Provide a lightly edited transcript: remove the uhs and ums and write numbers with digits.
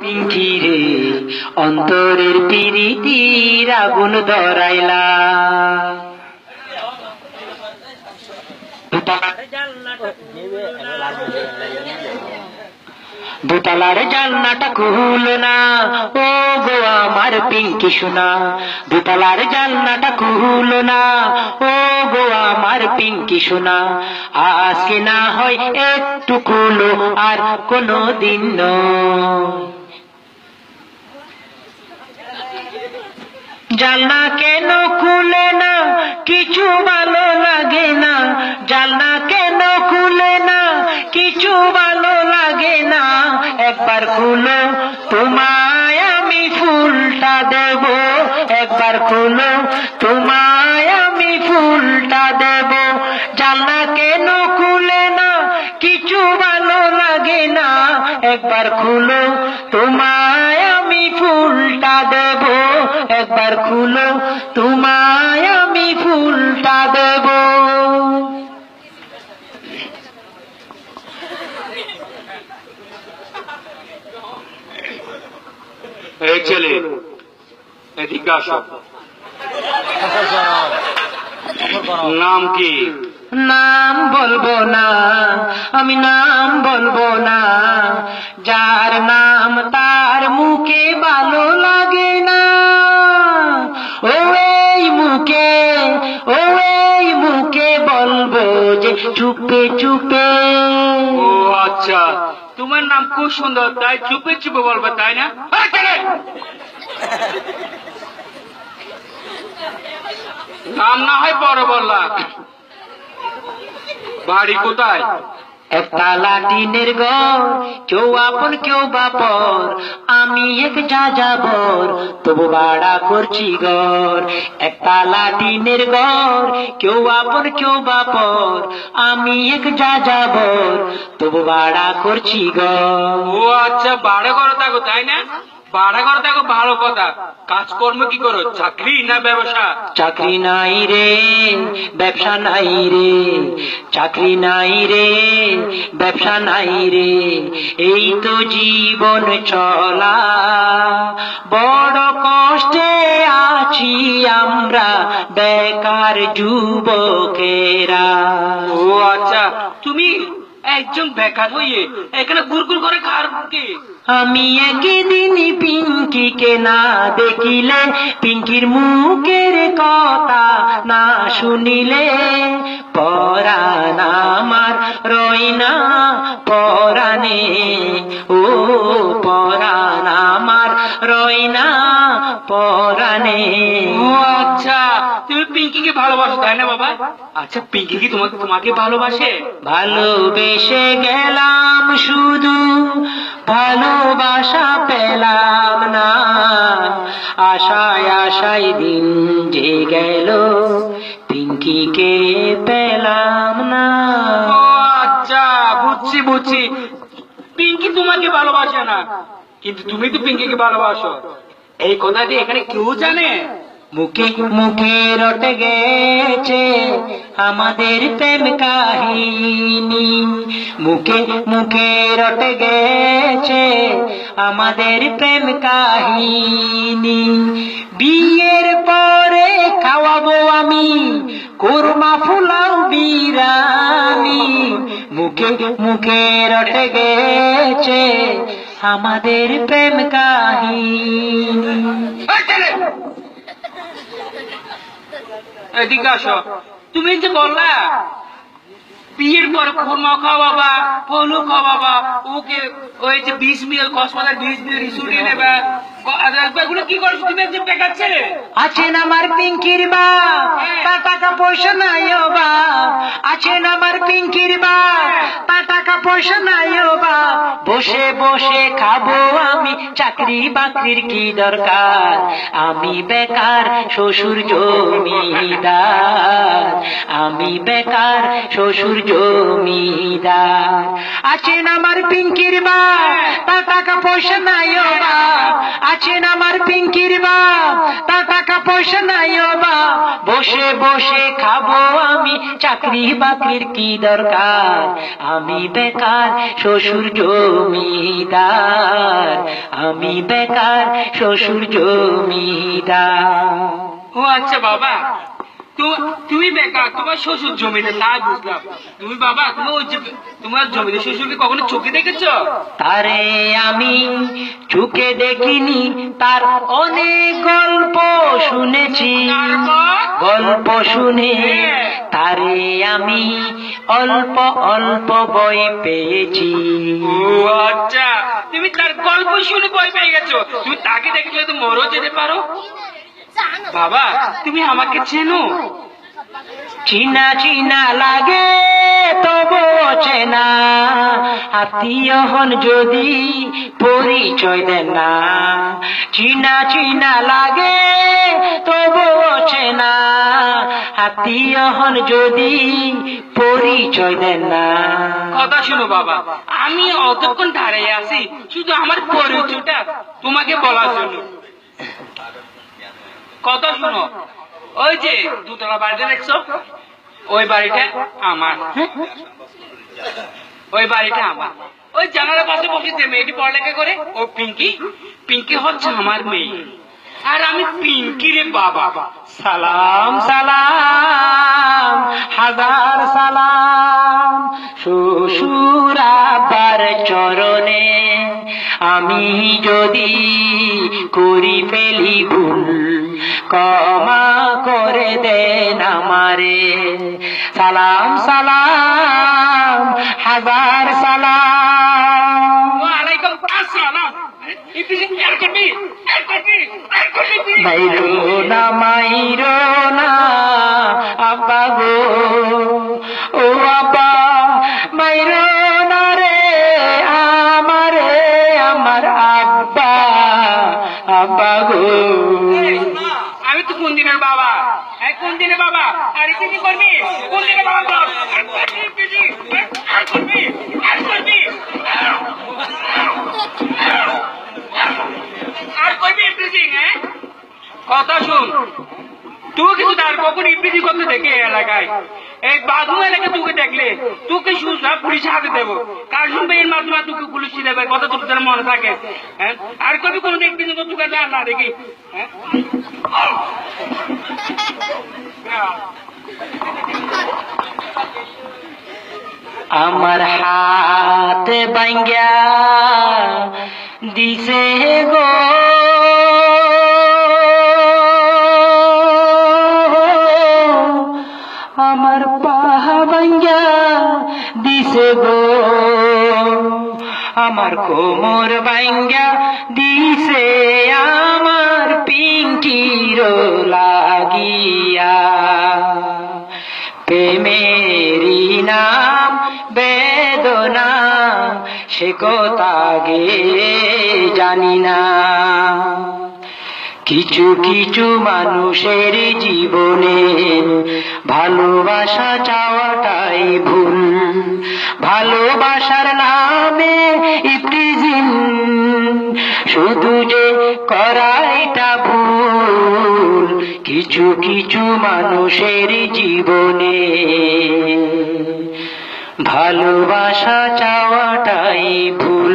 পিঙ্কি রে অন্তরের পিরিতির আগুন ধরাইলা দোতলার জানলাটা খুলো না ও গো আমার পিঙ্কি সোনা, দোতলার জানলাটা খুলো না ও গো আমার পিঙ্কি সোনা, আজকে না হয় একটু খুলো আর কোনো দিন নয়। জানলা কেন খুলে না কিছু ভালো লাগে না, জানলা কেন খুলে না কিছু ভালো লাগে না, একবার খুলো তোমায় আমি ফুলটা দেব, একবার খুলো তোমায় আমি ফুলটা দেব। জানলা কেন খুলে না কিছু ভালো লাগে না, একবার খুলো তোমায় আমি ফুলটা দেব, একবার খুলো তোমায় আমি ফুলটা দেব। এই ছেলে এদিকে আসো। নাম কি? নাম বলবো না, আমি নাম বলবো না, যার নাম তার মুখে ভালো লাগে না। ও এই মুখে, ও এই মুখে বলবো যে চুপে চুপে। ও আচ্ছা, তোমার নাম খুব সুন্দর তাই চুপে চুপে বলবে তাই না? এই ছেলে! নাম না হয় পরে বললা, বাড়ি কোথায়? একতলা টিনের ঘর, কেউ আপন কেউ বাপর, আমি এক যাযাবর তবু ভাড়া করছি ঘর। একতলা টিনের ঘর, কেউ আপন কেউ বাপর, আমি এক যাযাবর তবু ভাড়া করছি ঘর। ও আচ্ছা, ভাড়া ঘরে থাকো তাই না? ভাড়া ঘরে থাকো ভালো কথা, কাজকর্ম কি করো, চাকরি না ব্যবসা? চাকরি নাই রে, ব্যবসা নাই রে, চাকরি নাই রে, ব্যবসা নাই রে, এই তো জীবন চলা, বড় কষ্টে আছি আমরা বেকার যুবকেরা। ও আচ্ছা, তুমি একজন বেকার হইয়ে এখানে গুড়গুড় করে খার কি? আমি একদিন পিঙ্কিকে না দেখিলে, পিঙ্কির মুখের কথা না শুনিলে, পরাণ আমার রয় না পরাণে, ও পরাণ আমার রয় না পরাণে। ও আচ্ছা, তুমি পিঙ্কিকে ভালোবাসো তাই না বাবা? আচ্ছা, পিঙ্কি কি তোমাকে ভালোবাসে? ভালোবেসে গেলাম শুধু ভালোবাসা পেলাম না, আশায় আশায় দিন যে গেল পিঙ্কিকে পেলাম না। ও আচ্ছা, বুঝছি বুঝছি, পিঙ্কি তোমাকে ভালোবাসে না কিন্তু তুমি তো পিঙ্কিকে ভালোবাসো, এই কথাটি এখানে কেউ জানে? মুখে মুখে রটে গেছে আমাদের প্রেম কাহিনী, মুখে মুখে রটে গেছে আমাদের প্রেম কাহিনী। বিয়ের পরে খাওয়াবো আমি কোরমা ফুলাও বিরানি, মুখে মুখে রটে গেছে আমাদের প্রেম কাহিনী। এদিকে আসো, তুমি যে বললা বিয়ের পর খুরমা খাওয়াবা, পলু খাওয়াবা, ওকে ওই যে 20 মিল কসমাদার 20 মিল রিসুটি নেবা, এগুলো কি করছো তুমি? একজন বেকার ছেলে। আছেন আমার পিঙ্কির বাপ, তার টাকা পয়সা নাই ও বাপ, আছেন আমার পিঙ্কির বাপ, তার টাকা পয়সা নাই ও বাপ, বসে বসে খাবো আমি, চাকরি বাকরির কি দরকার, আমি বেকার শ্বশুর জমিদার, আমি বেকার শ্বশুর জমিদার। আছেন আমার পিঙ্কির বাপ, তার টাকা পয়সা নাই ও বাপ, আছেন আমার পিঙ্কির বাপ, তার টাকা পয়সা নাই ও বাপ, বসে বসে খাবো আমি, চাকরি বাকরির কি দরকার, আমি বেকার শ্বশুর জমিদার, আমি বেকার শ্বশুর জমিদার। ও আচ্ছা বাবা, তুমি বেকার, তোমার শ্বশুর জমিতে, তা বুঝলাম। তুমি বাবা, তুমি ওই যে তোমার জমিতে শ্বশুরকে কখনো চোখে দেখেছো? তারে আমি চোখে দেখিনি, তার অনেক গল্প শুনেছি, তারপর? গল্প শুনে তারে আমি অল্প অল্প বই পেয়েছি। ও আচ্ছা, তুমি তার গল্প শুনে ভয় পেয়ে গেছো। তুমি তাকে দেখলে তো মরও যেতে পারো। বাবা, তুমি আমাকে চেনো? চিনা চিনা লাগে তবু চেনা, আত্মীয় হন যদি পরিচয় দেন না। চিনা চিনা লাগে তবু চেনা, আত্মীয় হন যদি পরিচয় দেন না। কথা শুনো বাবা, আমি অতক্ষণ দাঁড়িয়ে আছি শুধু আমার পরিচয়টা তোমাকে বলার জন্য। কথা শুনো, ওই যে দুতলা বাড়িটা দেখছো, ওই বাড়িটা আমার। ওই বাড়িটা আমার। ওই জানালার পাশে বসে যে মেয়েটি পড়ালেখা করে, ও পিঙ্কি। পিঙ্কি হচ্ছে আমার মেয়ে, আর আমি পিঙ্কি রে বাবা। সালাম সালাম হাজার সালাম শ্বশুর আব্বার চরণে, আমি যদি করি ফেলি ভুল ক্ষমা করে দেন আমারে। সালাম সালাম হাজার সালাম। ওয়ালাইকুম আসসালাম। মাইরো না আব্বা গো, ও আব্বা মাইরো না রে আমারে, আমার আব্বা, আব্বা গো। আমি তো কোন দিনের বাবা, কোন দিনের বাবা? আর কি করবি? কোন দিনের বাবা বল? আর করবি? আর করবি? আর করবি ইপ্রিজিং? কথা শুন, তুই কিন্তু তার কখন ইপ্রিজিং করতে দেখে এলাকায়, এই বাথরুম এলাকায় তোকে দেখলে তোকে সব পুলিশে হাতে দেবো। কার শুনবে এর মাধ্যমে তোকে পুলিশে দেবে, কথা তোর যেন মনে থাকে। হ্যাঁ, আর করবি কোনো ইপ্রিজিং তোকে না দেখি। হ্যাঁ, আমার হাত ভাঙ্গা দিছে গো, আমার পা ভাঙ্গা দিছে গো, আমার কোমর ভাঙ্গা দিছে আমার পিঙ্কির লাগিয়া। প্রেমেরি নাম বেদনা, সে কথা গে জানি না। কিছু কিছু মানুষের জীবনে ভালোবাসা চাওয়াটাই ভুল, ভালোবাসার নামে ইপ্রিজিং শুধু যে করাইটা ভুল। কিছু কিছু মানুষের জীবনে ভালোবাসা চাওয়াটাই ভুল।